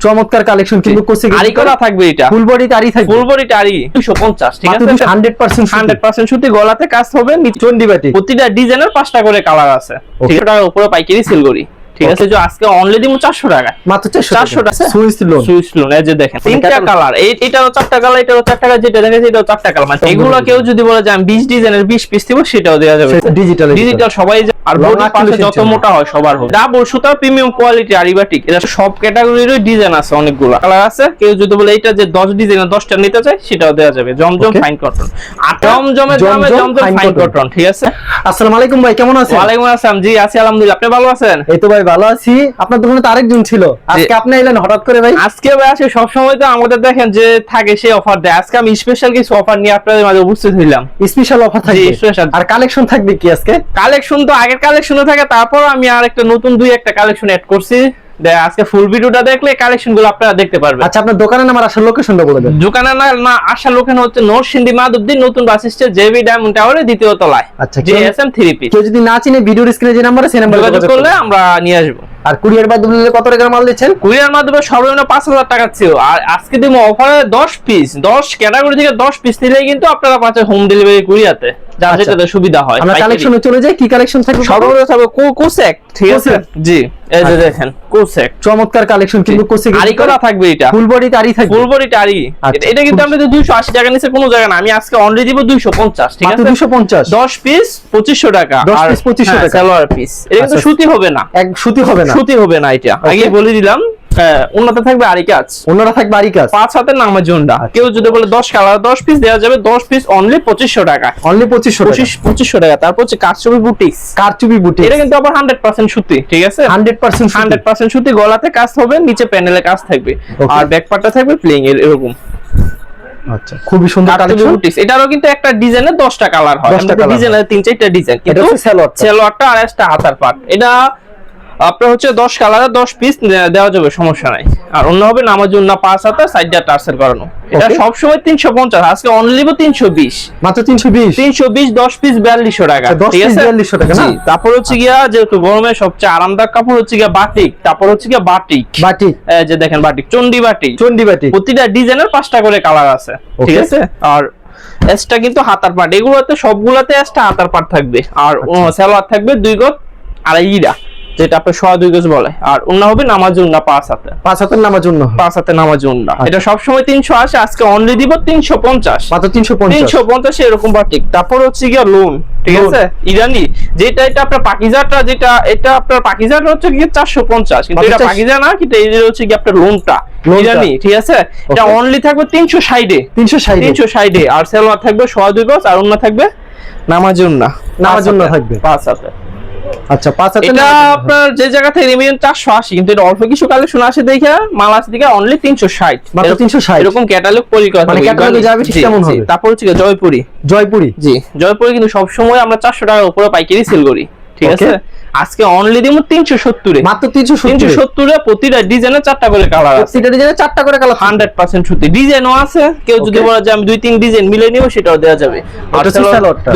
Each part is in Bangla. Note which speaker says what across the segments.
Speaker 1: চমৎকার কালেকশন কিন্তু কোসে
Speaker 2: আরি করা থাকবে, এটা
Speaker 1: ফুল বডি আরি থাকবে,
Speaker 2: ফুল বডি আরি 250, ঠিক আছে
Speaker 1: 100%
Speaker 2: সুতি, গলাতে কাজ হবে,
Speaker 1: চন্ডি বাটিক,
Speaker 2: প্রতিটা ডিজাইনের 5টা করে কালার আছে, ঠিক আছে, উপরে পাইকারি সেল করি, ঠিক আছে। যে আজকে অনলি দিমু 400 টাকা,
Speaker 1: মাত্র 400 টাকা
Speaker 2: সুইস লোন, এই যে দেখেন তিনটা কালার, এটারও 4টা কালার, এটারও 4টা কালার, যেটা দেখেন এটাও 4টা কালার, মানে এগুলো কেউ যদি বলে যে আমি 20 ডিজাইনের 20 পিস দিব সেটাও দেওয়া যাবে, ডিজিটাল সবাই, আর বডি পাশে যত মোটা হয় সবার হবে। ডাবল সুতা প্রিমিয়াম কোয়ালিটি আরিবাটিক, এটা সব ক্যাটাগরির ডিজাইন আছে, অনেকগুলো কালার আছে, কেউ যদি বলে এটা যে 10 ডিজাইনের 10টা নিতে চায় সেটাও দেওয়া যাবে। জমজম ফাইন কটন, জমজমের দামে জমজম ফাইন কটন, ঠিক আছে।
Speaker 1: আসসালামু আলাইকুম ভাই, কেমন আছেন?
Speaker 2: ওয়ালাইকুম আসসালাম, জি আছি আলহামদুলিল্লাহ, আপনি ভালো আছেন?
Speaker 1: এই তো ভাই ভালো আছি। আপনার দোকানে তো আরেকজন ছিল, আজকে আপনি এলেন হঠাৎ করে ভাই?
Speaker 2: আজকে ভাই আসে সব সময় তো আমাদের দেখেন যে থাকে সে অফার দেয়, আজকে আমি স্পেশাল কিছু অফার নিয়ে আপনাদের মাঝে উপস্থিত হইলাম।
Speaker 1: স্পেশাল অফার থাকবে,
Speaker 2: স্পেশাল
Speaker 1: আর কালেকশন থাকবে কি আজকে?
Speaker 2: কালেকশন তো আগের কালেকশনও থাকে, তারপর আমি আর একটা নতুন দুই একটা কালেকশন এড করছি, আজকে ফুল ভিডিওটা দেখলে কালেকশন গুলো আপনারা দেখতে পারবেন।
Speaker 1: আচ্ছা, আপনার দোকানের নাম আর আসার লোকেশনটা বলে দেন।
Speaker 2: দোকানের না আসার লোকেশন হচ্ছে নরসিংদী মাধবদী নতুন বাস স্ট্যান্ড জেবি ডায়মন্ড টাওয়ারের দ্বিতীয় তলায়।
Speaker 1: আচ্ছা,
Speaker 2: জিএসএম 3 পিস।
Speaker 1: কেউ যদি না চিনে ভিডিওর স্ক্রিনে যে নাম্বার আছে সেই নাম্বারে
Speaker 2: যোগাযোগ করলে আমরা নিয়ে আসবো।
Speaker 1: আর কুরিয়ার মাধ্যমে নিলে কত টাকার মাল দিচ্ছেন?
Speaker 2: কুরিয়ার মাধ্যমে সর্বনিম্ন 5000 টাকা ছিল, আর আজকে দিব অফারে 10 পিস, 10 ক্যাটাগরি থেকে 10 পিস নিলে কিন্তু আপনারা পাচ্ছেন হোম ডেলিভারি কুরিয়াতে, যার যেটাতে সুবিধা হয়।
Speaker 1: আমরা কালেকশনে চলে যাই, কি কালেকশন থাকবে?
Speaker 2: সর্বনিম্ন থাকবে কোসেক, ঠিক আছে, জি এই যে দেখেন কোসেক,
Speaker 1: চমৎকার কালেকশন কিন্তু কোসে
Speaker 2: আরি করা থাকবে, এটা
Speaker 1: ফুল বডি আরি থাকবে,
Speaker 2: ফুল বডি আরি। এটা কিন্তু আমরা 280 টাকা নিচে কোনো জায়গা না, আমি আজকে অনলি দিব 250, ঠিক আছে
Speaker 1: 250,
Speaker 2: 10 পিস 2500 টাকা,
Speaker 1: 10 পিস 2500 টাকা,
Speaker 2: সালোয়ার পিস। এটা কিন্তু সুতি হবে না,
Speaker 1: এক সুতি হবে না,
Speaker 2: সুতি হবে না, এটা আগে বলে দিলাম। উন্নত থাকবে আরি কাজ,
Speaker 1: ওনারা থাকবে আরি কাজ,
Speaker 2: 5 হাতের নামার জন্য। কেউ যদি বলে 10 কালার 10 পিস দেওয়া যাবে, 10 পিস অনলি 2500 টাকা,
Speaker 1: অনলি 2500
Speaker 2: টাকা। তারপর হচ্ছে কারচুপি বুটিক্স,
Speaker 1: কারচুপি বুটিক,
Speaker 2: এটা কিন্তু আবার 100% সুতি, ঠিক আছে 100% সুতি, গলাতে কাজ হবে, নিচে প্যানেলে কাজ থাকবে, আর ব্যাক পার্টটা থাকবে প্লেন এরকম।
Speaker 1: আচ্ছা, খুবই সুন্দর কালেকশন।
Speaker 2: এটারও কিন্তু একটা ডিজাইনে 10টা কালার হয়, ডিজাইনে 3-4টা ডিজাইন, কিন্তু সালোয়ারটা আর একটা হাতার পার্ট, এটা আপনার হচ্ছে 10 কালারে 10 পিস দেওয়া যাবে, সমস্যা নাই। আর অন্য হবে নামার জন্য 5 হাতে সাইডটা টার্সেল করানো, এটা সব সময় 350, আজকে অনলি 320,
Speaker 1: মাত্র 320,
Speaker 2: 10 পিস 4200 টাকা, ঠিক আছে
Speaker 1: 4200 টাকা না।
Speaker 2: তারপর হচ্ছে গিয়া যেহেতু গরমে সবচেয়ে আরামদায়ক কাপড় হচ্ছে গিয়া বাটিক, তারপর হচ্ছে গিয়া বাটিক, এই যে দেখেন বাটিক, চন্ডি বাটিক, প্রতিটা ডিজাইনের 5টা করে কালার আছে, ঠিক আছে। আর এক্সট্রা কিন্তু হাতার পাট, এগুলোতে সবগুলাতে এক্সট্রা হাতার পাট থাকবে, আর সালোয়ার থাকবে 2 গজ আড়াইটা, যেটা আপনার 2.5 গজ বলে, আর অন্য হবে নামার জন্য 5 হাতের নামার জন্য, এটা সব সময় 380, আজকে অনলি দিব 350,
Speaker 1: মাত্র 350
Speaker 2: এরকম বাটিক। তারপর হচ্ছে গিয়া লোন, ঠিক আছে ইরানি, যেটা এটা আপনার পাকিজাটা, যেটা এটা আপনার পাকিজাটা হচ্ছে গিয়ে 450, কিন্তু এটা পাকিজা না, কিন্তু এই যে হচ্ছে গিয়ে আপনার লোনটা ইরানি, ঠিক আছে, এটা অনলি থাকবে 360, আর সালোয়ার থাকবে 2.5 গজ, আর অন্য থাকবে নামার জন্য
Speaker 1: থাকবে
Speaker 2: 5 হাতে।
Speaker 1: আচ্ছা, 5 হাতে
Speaker 2: এটা আপনার যে জায়গা থেকে রিমিডিয়াম 480, কিন্তু এটা অল্প কিছু কালেকশন আসে দেখে মাল আসে দেখে অনলি 360,
Speaker 1: মাত্র 360,
Speaker 2: এরকম ক্যাটালগ পরিকল্পনা,
Speaker 1: মানে ক্যাটালগে যাবে ঠিক কেমন হবে।
Speaker 2: তারপর হচ্ছে জয়পুরি, জি জয়পুরি কিন্তু সব সময় আমরা 400 টাকার উপরে পাইকারি সেল করি, ঠিক আছে। আজকে অনলি দিমু 370,
Speaker 1: মাত্র 370
Speaker 2: এ প্রতিটা ডিজাইনে 4টা করে কালার আছে,
Speaker 1: প্রতিটা ডিজাইনে 4টা করে কালার,
Speaker 2: 100% সুতি, ডিজাইনও আছে, কেউ যদি বলে যে আমি 2-3 ডিজাইন মিলে নিব সেটাও দেওয়া যাবে। আর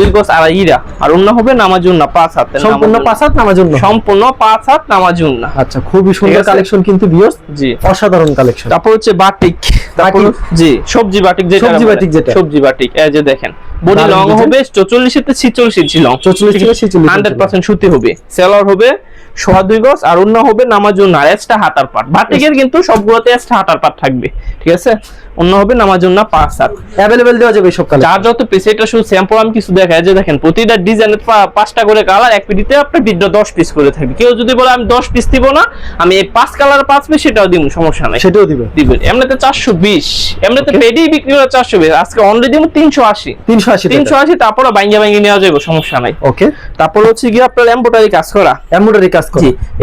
Speaker 2: 2 গজ আড়াইটা, আর অন্য হবে নামার জন্য 5 হাতে,
Speaker 1: সম্পূর্ণ 5 হাত নামার জন্য,
Speaker 2: সম্পূর্ণ 5 হাত নামার জন্য।
Speaker 1: আচ্ছা, খুবই সুন্দর কালেকশন কিন্তু ভিউয়ার্স,
Speaker 2: জি
Speaker 1: অসাধারণ কালেকশন।
Speaker 2: তারপর হচ্ছে বাটিক, তারপর জি সবজি বাটিক, যেটা সবজি বাটিক, এই যে দেখেন বডি লং হবে 44 থেকে 46 ইঞ্চি লং, 100% সুতি হবে, সেলর হবে 2.5 গজ, আর অন্য হবে নামার জন্য আর এক্সট্রা হাতার পাট। বাটিকের কিন্তু সবগুলোতে এক্সট্রা হাতার পাট থাকবে, ঠিক আছে। অন্য হবে নামার জন্য 5 হাত,
Speaker 1: अवेलेबल দেওয়া যাবে সব কালার,
Speaker 2: যার যত পিস। এটা শুধু স্যাম্পল আমি কিছু দেখাই, যে দেখেন প্রতিটা ডিজাইনের 5টা করে কালার, এক পিডিতে আপনার 10 পিস করে থাকবে। কেউ যদি বলে আমি 10 পিস দিব না, আমি এই 5 কালার 5 পিস সেটাও দিব, সমস্যা নাই,
Speaker 1: সেটাও দিবেন।
Speaker 2: এমনিতে 420, এমনিতে পেডি বিক্রি করে 420, আজকে অনলি দিব 380, তারপরে বাইঙ্গা নেওয়া যাবে, সমস্যা নাই।
Speaker 1: ওকে,
Speaker 2: তারপর হচ্ছে কি আপনার এমব্রয়ডারি কাজ করা,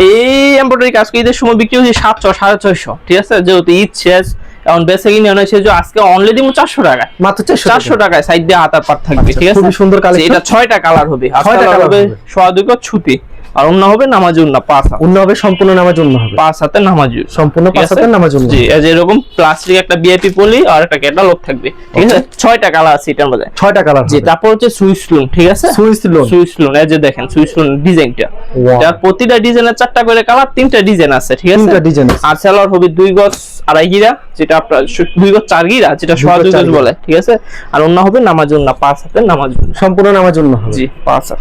Speaker 2: এই এমব্রয়ডারি কাজ করে ঈদের সময় বিক্রি হচ্ছে 700 650, ঠিক আছে। যেহেতু ঈদ শেষ, এখন বেসে কিনে আনা শেষ, আজকে অনলি দিব 400 টাকা, মাত্র 400 টাকায় সাইড দিয়ে হাতার পাট থাকবে, ঠিক আছে।
Speaker 1: খুব সুন্দর কালেকশন,
Speaker 2: এটা 6টা কালার হবে, 6টা কালার হবে, 2.5 গজ ছুটি, আর অন্য হবে নামাজ জন্য 5 হাত,
Speaker 1: অন্য হবে সম্পূর্ণ নামাজ জন্য হবে
Speaker 2: 5 হাতে নামাজ,
Speaker 1: সম্পূর্ণ 5 হাতে নামাজ জন্য,
Speaker 2: জি। এই যে এরকম প্লাস্টিক একটা ভিআইপি পলি আর একটা ক্যাটালগ থাকবে, ঠিক আছে। 6টা কালার আছে এটার মধ্যে, 6টা কালার, জি। তারপর হচ্ছে সুইস লোন, ঠিক আছে, সুইস লোন, এই যে দেখেন সুইস লোন ডিজাইনটা, যার প্রতিটা ডিজাইনের 4টা করে কালার, 3টা ডিজাইন আছে, ঠিক আছে, 3টা ডিজাইন, আর সেলর হবে 2 গজ 2.5 গিরা, যেটা আপনার 2 গজ 4 গিরা, যেটা 2.5 গজ বলে, ঠিক আছে। আর ওন্না হবে নামাজ ওন্না, 5 হাতের নামাজ ওন্না,
Speaker 1: সম্পূর্ণ নামাজ ওন্না হবে।
Speaker 2: জি 5 হাত,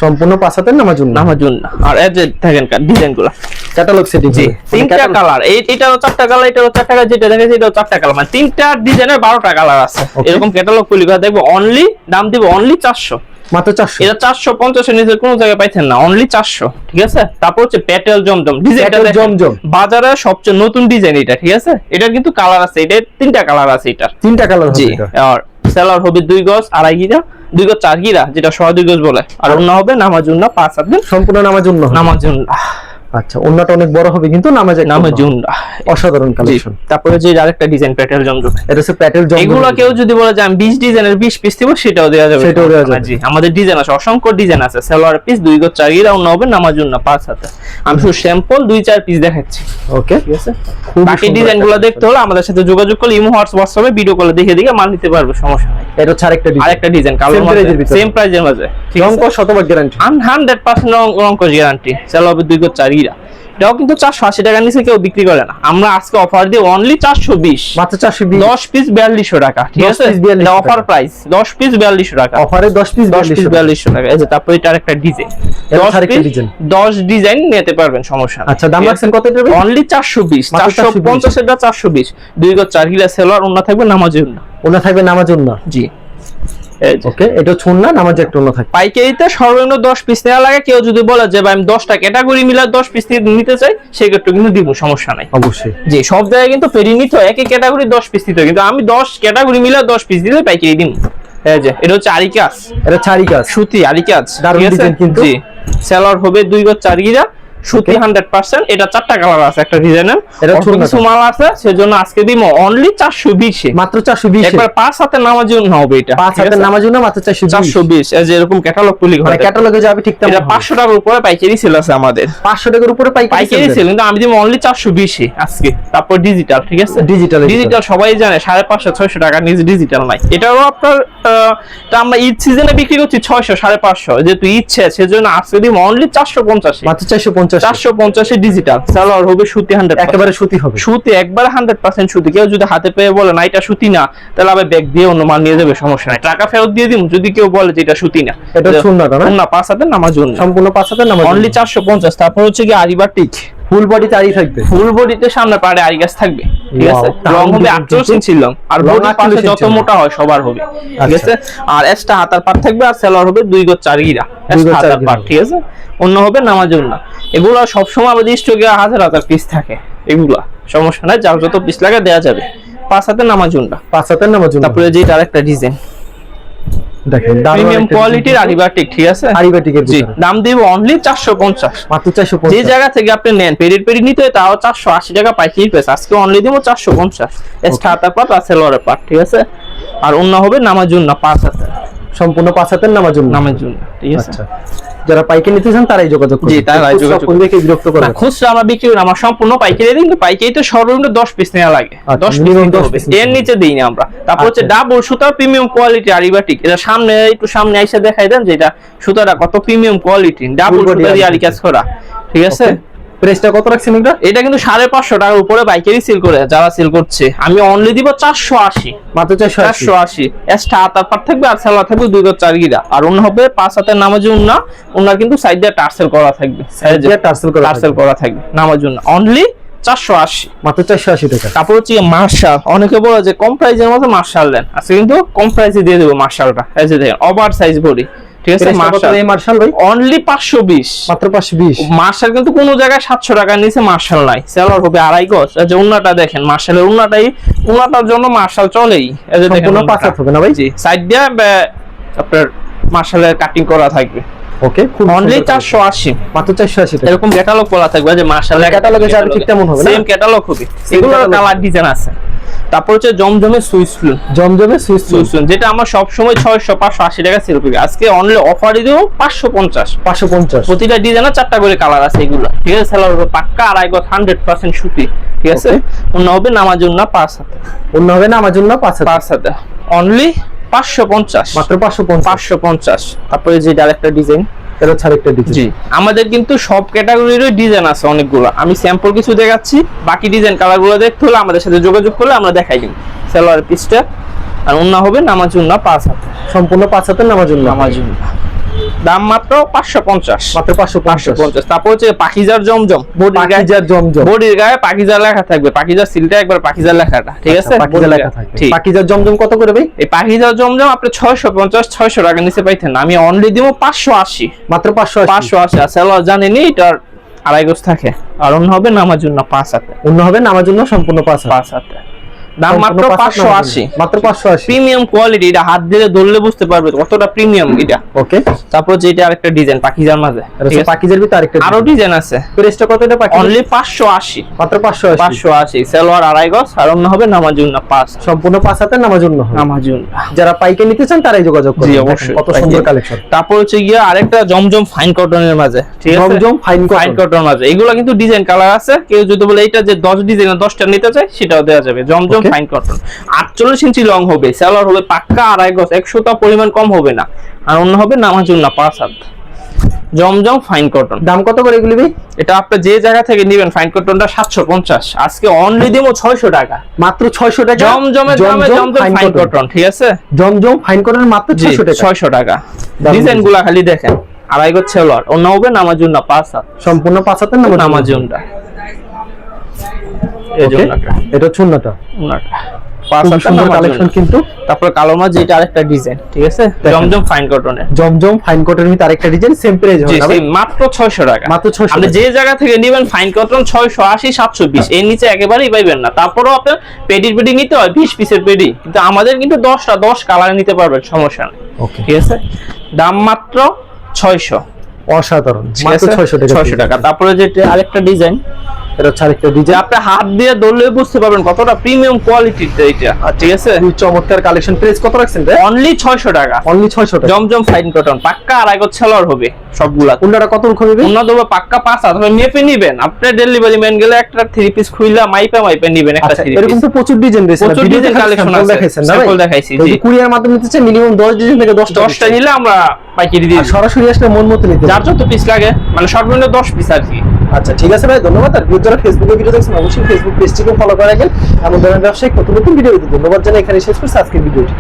Speaker 1: সম্পূর্ণ 5 হাতের নামাজ ওন্না,
Speaker 2: নামাজ ওন্না। আর এই যে দেখেন ডিজাইনগুলো,
Speaker 1: ক্যাটালগ সেটিং,
Speaker 2: জি 3টা কালার, এইটারও 4টা কালার, এটারও 4টা কালার, যেটা দেখেন এটাও 4টা কালার, মানে 3টা ডিজাইনের 12টা কালার আছে। এরকম ক্যাটালগ পলিগা দেখবো, অনলি দাম দিব অনলি 400,
Speaker 1: মাত্র 400।
Speaker 2: এটা 450 এর নিচে কোনো জায়গায় পাইছেন না, অনলি 400, ঠিক আছে। তারপর হচ্ছে প্যাটেল জমজম, ডিজাইনটা
Speaker 1: জমজম
Speaker 2: বাজারে সবচেয়ে নতুন ডিজাইন এটা, ঠিক আছে। এটার কিন্তু কালার আছে, এটা 3টা কালার আছে, এটা
Speaker 1: 3টা কালার হবে।
Speaker 2: জি, আর সেলার হবে 2 গজ 2.5 গিরা, 2 গজ 4 গিরা, যেটা 2.5 গজ বলে। আর ওন্না হবে নামাজ ওন্না, 5 হাতের
Speaker 1: সম্পূর্ণ নামাজ ওন্না,
Speaker 2: নামাজ ওন্না।
Speaker 1: আচ্ছা, ওন্নাটা অনেক বড় হবে কিন্তু নামাজ
Speaker 2: ওন্না,
Speaker 1: অসাধারণ কালেকশন।
Speaker 2: তারপরে যে আরেকটা ডিজাইন প্যাটেল জমজম,
Speaker 1: এটা হচ্ছে প্যাটেল জমজম।
Speaker 2: এগুলো কেউ যদি বলে যে আমি 20 ডিজাইনের 20 পিস দিব, সেটাও দেওয়া যাবে,
Speaker 1: সেটাও দেওয়া যাবে।
Speaker 2: জি, আমাদের ডিজাইন আছে, অসংখ্য ডিজাইন আছে। সালোয়ার পিস 2 গজ 4 গিরা, ওন্না হবে নামাজ ওন্না, 5 হাতে। আমি শুধু স্যাম্পল 2-4 পিস দেখাচ্ছি,
Speaker 1: ওকে,
Speaker 2: ঠিক আছে। বাকি ডিজাইনগুলো দেখতে হলে আমাদের সাথে যোগাযোগ করলে ইমো হোয়াটসঅ্যাপে ভিডিও কলে দেখে মাল নিতে পারবে, সমস্যা নাই।
Speaker 1: এটা হচ্ছে আরেকটা
Speaker 2: ডিজাইন কালো মধ্যে, সেম প্রাইজের মধ্যে,
Speaker 1: রং কস শতভাগ গ্যারান্টি,
Speaker 2: 100% রং কস গ্যারান্টি। সালোয়ার হবে 2 গজ 4 গিরা, এটাও কিন্তু 480 টাকার নিচে কেউ বিক্রি করে না। আমরা আজকে অফার দিয়ে অনলি 420,
Speaker 1: মাত্র 420,
Speaker 2: 10 পিস 4200 টাকা, ঠিক আছে। এটা অফার প্রাইস, 10 পিস 4200 টাকা,
Speaker 1: অফারে 10 পিস
Speaker 2: 4200 টাকা। এই যে তারপর এটা আরেকটা ডিজাইন, 10 ডিজাইন নিতে পারবেন, সমস্যা না।
Speaker 1: আচ্ছা, দাম রাখছেন কত এটা?
Speaker 2: অনলি 420, 450 এটা 420, 2 গজ 4 গিরা সেলার, ওন্না থাকবে নামাজের ওন্না,
Speaker 1: ওন্না থাকবে নামাজ ওন্না,
Speaker 2: জি।
Speaker 1: ওকে, এটা ছুন্না নামাজ একটা ওন্না থাকে।
Speaker 2: পাইকারিতে সর্বনিম্ন 10 পিস নেওয়া লাগে। কেউ যদি বলে যে ভাই আমি 10টা ক্যাটাগরি মিলা 10 পিস নিতে চাই, সেক্ষেত্রে কিন্তু দিব, সমস্যা নাই,
Speaker 1: অবশ্যই।
Speaker 2: জি, সব জায়গায় কিন্তু ফেরি নিতে হয়, একই ক্যাটাগরি 10 পিস নিতে হয়, কিন্তু আমি 10 ক্যাটাগরি মিলা 10 পিস দিলে পাইকারি দিন। এই যে এটা হচ্ছে আরি কাজ,
Speaker 1: এটা ছাড়ি কাজ,
Speaker 2: সুতি আরি কাজ,
Speaker 1: দারুণ ডিজাইন কিন্তু।
Speaker 2: জি, সেলার হবে 2 গজ 4 গিরা, সুতি 100%। এটা 4টা কালার আছে একটা ডিজাইনের, এটা কিছু মাল আছে, সেজন্য আজকে দিব অনলি 420 এ,
Speaker 1: মাত্র 420 এ।
Speaker 2: একবার 5 হাতের নামাজ জন্য হবে এটা,
Speaker 1: 5 হাতের নামাজ জন্য মাত্র 420।
Speaker 2: এই যে এরকম ক্যাটালগ পুলি ঘরে,
Speaker 1: ক্যাটালগে যাবে ঠিক তেমন।
Speaker 2: এটা 500 টাকার উপরে পাইকারি সেল আছে আমাদের,
Speaker 1: 500 টাকার উপরে পাইকারি
Speaker 2: সেল, কিন্তু আমি দিব অনলি 420 এ আজকে। তারপর ডিজিটাল, ঠিক আছে, ডিজিটাল সবাই জানে 550 600 টাকা নিচে ডিজিটাল নাই। এটাও আপনার তা আমরা ঈদ সিজনে বিক্রি করছি 600 550, যেহেতু ঈদ শেষ, সেজন্য আজকে দিব অনলি 450
Speaker 1: মাত্র 450
Speaker 2: ডিজিটাল। সালোয়ার হবে সুতি 100%,
Speaker 1: একেবারে সুতি হবে,
Speaker 2: সুতি একবারে 100% সুতি। কেউ যদি হাতে পেয়ে বলে না এটা সুতি না, তাহলে আবার ব্যাগ দিয়ে অন্য মাল নিয়ে যাবে, সমস্যা নাই, টাকা ফেরত দিয়ে দিন। যদি কেউ বলে যে এটা সুতি না,
Speaker 1: এটা সুন্নাটা না,
Speaker 2: 5 হাতের নামাজ জন্য,
Speaker 1: সম্পূর্ণ 5 হাতের নামাজ
Speaker 2: অনলি 450। তারপর হচ্ছে কি আরি বাটিক,
Speaker 1: ফুল বডিতে আরি থাকবে,
Speaker 2: ফুল বডিতে সামনে পাড়ে আরি গাছ থাকবে, ঠিক আছে। রং হবে 48 ইঞ্চি লং, আর বডি পাশে যত মোটা হয় সবার হবে, ঠিক আছে। আর এক্সট্রা হাতার পাট থাকবে, আর সেলার হবে 2 গজ 4 গিরা এক্সট্রা হাতার পাট, ঠিক আছে। অন্য হবে নামাজ জন্য। এগুলো সবসময় আমাদের স্টকে হাজার পিস থাকে, এগুলা সমস্যা নাই, যার যত পিস লাগে দেয়া যাবে। 5 হাতের নামাজ জন্য,
Speaker 1: 5 হাতের নামাজ জন্য।
Speaker 2: তারপরে যে আরেকটা ডিজাইন দেখেন, প্রিমিয়াম কোয়ালিটির আরি বাটিক, ঠিক আছে,
Speaker 1: আরি বাটিকের
Speaker 2: জি, দাম দিব অনলি 450,
Speaker 1: মাত্র 450।
Speaker 2: যে জায়গা থেকে আপনি নেন পেরি নিতে হয় তাও 480 টাকা পাইকারি প্রাইস, আজকে অনলি দিব 450, এক্সট্রা হাতার পাট আর সেলোয়ারের পাট, ঠিক আছে। আর অন্য হবে নামাজ জন্য 5 হাতের,
Speaker 1: সম্পূর্ণ 5 হাতের নামাজ জন্য, ঠিক আছে। আচ্ছা, যারা পাইকারি নিতে চান তারাই যোগাযোগ করুন,
Speaker 2: জি, তারাই যোগাযোগ করুন, দেখে বিরক্ত করবেন না। খুচরা আমরা বিক্রি করি, আমরা সম্পূর্ণ পাইকারি দিই, কিন্তু পাইকারিতে সর্বনিম্ন 10 পিস নেওয়া লাগে, 10 পিস নিতে হবে, এর নিচে দেই না আমরা। তারপর হচ্ছে ডাবল সুতার প্রিমিয়াম কোয়ালিটি আরি বাটিক, এটা সামনে একটু সামনে আইসা দেখাই দেন যে এটা সুতাটা কত প্রিমিয়াম কোয়ালিটি, ডাবল সুতা দিয়ে আরি কাজ করা, ঠিক আছে।
Speaker 1: প্রাইসটা কত রাখছেন এটা?
Speaker 2: এটা কিন্তু 550 টাকার উপরে পাইকারি সেল করে, যারা সেল করছে। আমি অনলি দিব 480,
Speaker 1: মাত্র 480।
Speaker 2: এক্সট্রা হাতার পাট থাকবে, আর সেলার থাকবে 2 গজ 4 গিরা, আর অন্য হবে 5 হাতের নামাজে উন্না, ওনার কিন্তু সাইড দিয়ে টার্সেল করা থাকবে, টার্সেল করা থাকবে নামাজ জন্য, অনলি 480,
Speaker 1: মাত্র 480 টাকা।
Speaker 2: তারপর হচ্ছে মার্শাল, অনেকে বলে যে কম প্রাইসের মধ্যে মার্শাল দেন, আজকে কিন্তু কম প্রাইসে দিয়ে দেবো মার্শালটা। এই যে দেখেন ওভার সাইজ বডি, ঠিক আছে।
Speaker 1: মার্শাল ভাই
Speaker 2: অনলি 520,
Speaker 1: মাত্র 520।
Speaker 2: মার্শাল কিন্তু কোনো জায়গায় 700 টাকার নিচে মার্শাল নাই। সেলার হবে 2.5 গজ। এই যে উন্নাটা দেখেন, মার্শালের উন্নাটার জন্য মার্শাল চলেই। এই যে দেখেন
Speaker 1: 5 হাত হবে না ভাই?
Speaker 2: জি, সাইড দিয়ে আপনার মার্শালের কাটিং করা থাকবে,
Speaker 1: ওকে, খুব
Speaker 2: অনলি 480,
Speaker 1: মাত্র 480 টাকা।
Speaker 2: এরকম ক্যাটালগ করা থাকবে, যে মার্শালের
Speaker 1: ক্যাটালগে যাবে ঠিক তেমন হবে না,
Speaker 2: সেম ক্যাটালগ হবে, এগুলোর কালার ডিজাইন আছে। তারপর হচ্ছে জমজমের সুইস ফ্লুন, যেটা আমরা সব সময় 600 580 টাকা সেল করি, আজকে অনলি অফারে দেব 550। প্রতিটা ডিজাইনে 4টা করে কালার আছে, এগুলো, ঠিক আছে। সেলার হবে পাক্কা 2.5 গজ 100% সুতি, ঠিক আছে। অন্য হবে নামাজ জন্য 5 হাতে,
Speaker 1: অন্য হবে নামাজ জন্য 5
Speaker 2: হাতে, অনলি 550,
Speaker 1: মাত্র 550।
Speaker 2: তারপরে যে আরেকটা ডিজাইন
Speaker 1: এটা হচ্ছে আরেকটা ডিজাইন।
Speaker 2: জি, আমাদের কিন্তু সব ক্যাটাগরিরই ডিজাইন আছে অনেকগুলো। আমি স্যাম্পল কিছু দেখাচ্ছি, বাকি ডিজাইন কালারগুলো দেখতে হলে আমাদের সাথে যোগাযোগ করলে আমরা দেখাই দিই। সালোয়ার পিসটা আর ওন্না হবে নামাজ ওন্না 5 হাত,
Speaker 1: সম্পূর্ণ 5 হাতের নামাজ ওন্না।
Speaker 2: নামাজ ওন্না দাম মাত্র 550,
Speaker 1: মাত্র 550।
Speaker 2: তারপর হচ্ছে পাখিজার জমজম,
Speaker 1: পাখিজার জমজম,
Speaker 2: বডির গায়ে পাখিজার লেখা থাকবে, পাখিজার সিলটা একবার পাখিজার লেখাটা, ঠিক আছে?
Speaker 1: পাখিজার লেখা থাকবে। পাখিজার জমজম কত করে ভাই?
Speaker 2: এই পাখিজার জমজম আপনি 650-600 টাকা নিচে পাইতেন না, আমি অনলি দিব 580,
Speaker 1: মাত্র 580।
Speaker 2: আর সালোয়ার জানেনই এটার আড়াই গজ থাকে, আর অন্য হবে নামাজ জন্য 5 হাতে,
Speaker 1: অন্য হবে নামাজ জন্য সম্পূর্ণ 5
Speaker 2: হাতে। দাম মাত্র 580,
Speaker 1: মাত্র 580।
Speaker 2: প্রিমিয়াম কোয়ালিটি, এটা হাত দিয়ে ধরলে বুঝতে পারবে কতটা প্রিমিয়াম এটা।
Speaker 1: ওকে,
Speaker 2: তারপর যে এটা আরেকটা ডিজাইন পাখিজার মাঝে,
Speaker 1: ঠিক আছে? পাখিজার ভিতরে আরেকটা
Speaker 2: আরো ডিজাইন আছে।
Speaker 1: প্রাইসটা কত এটা?
Speaker 2: অনলি 580,
Speaker 1: মাত্র 580।
Speaker 2: সালোয়ার আড়াই গজ, আর অন্য হবে নামাজ জন্য 5,
Speaker 1: সম্পূর্ণ 5 হাতের নামাজ জন্য।
Speaker 2: নামাজ জন্য
Speaker 1: যারা পাইকারি নিতে চান তারাই যোগাযোগ করুন।
Speaker 2: জি অবশ্যই,
Speaker 1: কত সুন্দর কালেকশন।
Speaker 2: তারপর হচ্ছে গিয়ে আরেকটা জমজম ফাইন কটনের মাঝে, ঠিক আছে?
Speaker 1: জমজম ফাইন
Speaker 2: কটন মাঝে, এগুলো কিন্তু ডিজাইন কালার আছে। কেউ যদি বলে এটা যে 10 ডিজাইনের 10টা নিতে চায় সেটাও দেওয়া যাবে। জমজম ফাইন কটন 48 ইঞ্চি লং হবে, সালোয়ার হবে পাক্কা আড়াই গজ, 100টা পরিমাণ কম হবে না, আর অন্য হবে নামাজ জন্য 5 হাত। জমজম ফাইন কটন
Speaker 1: দাম কত করে এগুলি ভাই?
Speaker 2: এটা আপনি যে জায়গা থেকে নেবেন ফাইন কটনটা 750, আজকে অনলি দেবো 600 টাকা,
Speaker 1: মাত্র 600 টাকা।
Speaker 2: জমজমের দামে জমজম ফাইন কটন, ঠিক আছে?
Speaker 1: জমজম ফাইন কটন মাত্র 600 টাকা।
Speaker 2: 600 টাকা। ডিজাইনগুলো খালি দেখেন, আড়াই গজ সালোয়ার, অন্য হবে নামাজ জন্য 5 হাত,
Speaker 1: সম্পূর্ণ 5 হাতের
Speaker 2: নামাজ জন্য। এই জন্যটা
Speaker 1: এটা চুন্নাটা
Speaker 2: ওনাটা
Speaker 1: কালেকশন কিন্তু।
Speaker 2: তারপর কালো মাছ, যেটা আরেকটা ডিজাইন, ঠিক আছে? জমজম ফাইন কটনের,
Speaker 1: জমজম ফাইন কটনের ভিতরে আরেকটা ডিজাইন, সেম প্রাইস হবে
Speaker 2: মাত্র 600 টাকা।
Speaker 1: মাত্র 600।
Speaker 2: আপনি যে জায়গা থেকে নেবেন ফাইন কটন 680 720, এর নিচে একেবারেই পাইবেন না। তারপরও আপনার পেডি নিতে হয় 20 পিসের পেডি, কিন্তু আমাদের কিন্তু 10টা 10 কালারে নিতে পারবেন, সমস্যা নেই।
Speaker 1: ওকে,
Speaker 2: ঠিক আছে? দাম মাত্র 600।
Speaker 1: অসাধারণ, মাত্র 600 টাকা।
Speaker 2: 600 টাকা। তারপরে যেটা আরেকটা ডিজাইন,
Speaker 1: এটা হচ্ছে আরেকটা ডিজাইন,
Speaker 2: আপনি হাত দিয়ে ধরলে বুঝতে পারবেন কতটা প্রিমিয়াম কোয়ালিটির এটা, ঠিক আছে?
Speaker 1: খুব চমৎকার কালেকশন। প্রাইস কত রাখছেন ভাই?
Speaker 2: অনলি 600 টাকা,
Speaker 1: অনলি 600 টাকা।
Speaker 2: জমজম ফাইন কটন পাক্কা আড়াই গজ সালোয়ার হবে সবগুলা।
Speaker 1: কোনটা কত রকম হবে?
Speaker 2: অন্য দেবো পাক্কা 5 হাত, আপনি মেপে নেবেন। আপনি ডেলিভারি ম্যান গেলে একটা 3 পিস খুইলা মাইপে নেবেন একটা 3 পিস।
Speaker 1: এরকম তো প্রচুর ডিজাইন রয়েছে,
Speaker 2: প্রচুর ডিজাইন কালেকশন আছে,
Speaker 1: দেখাইছেন না ভাই?
Speaker 2: স্যাম্পল দেখাইছি। জি,
Speaker 1: কুরিয়ার মাধ্যমে নিতে চাই মিনিমাম 10 ডিজাইন থেকে 10টা
Speaker 2: নিলে আমরা পাইকারি দিই।
Speaker 1: সরাসরি আসলে মন মতো নিতে
Speaker 2: যার যত পিস লাগে, মানে সর্বনিম্ন 10 পিস আর কি।
Speaker 1: আচ্ছা ঠিক আছে ভাই, ধন্যবাদ। আর যারা ফেসবুকে ভিডিও দেখছেন অবশ্যই ফেসবুক পেজটিকে ফলো করে রাখেন। এমন ধরনের ব্যবসায়িক নতুন ভিডিও দিতে ধন্যবাদ জানাই। এখানে শেষ করছি আজকের ভিডিওটি।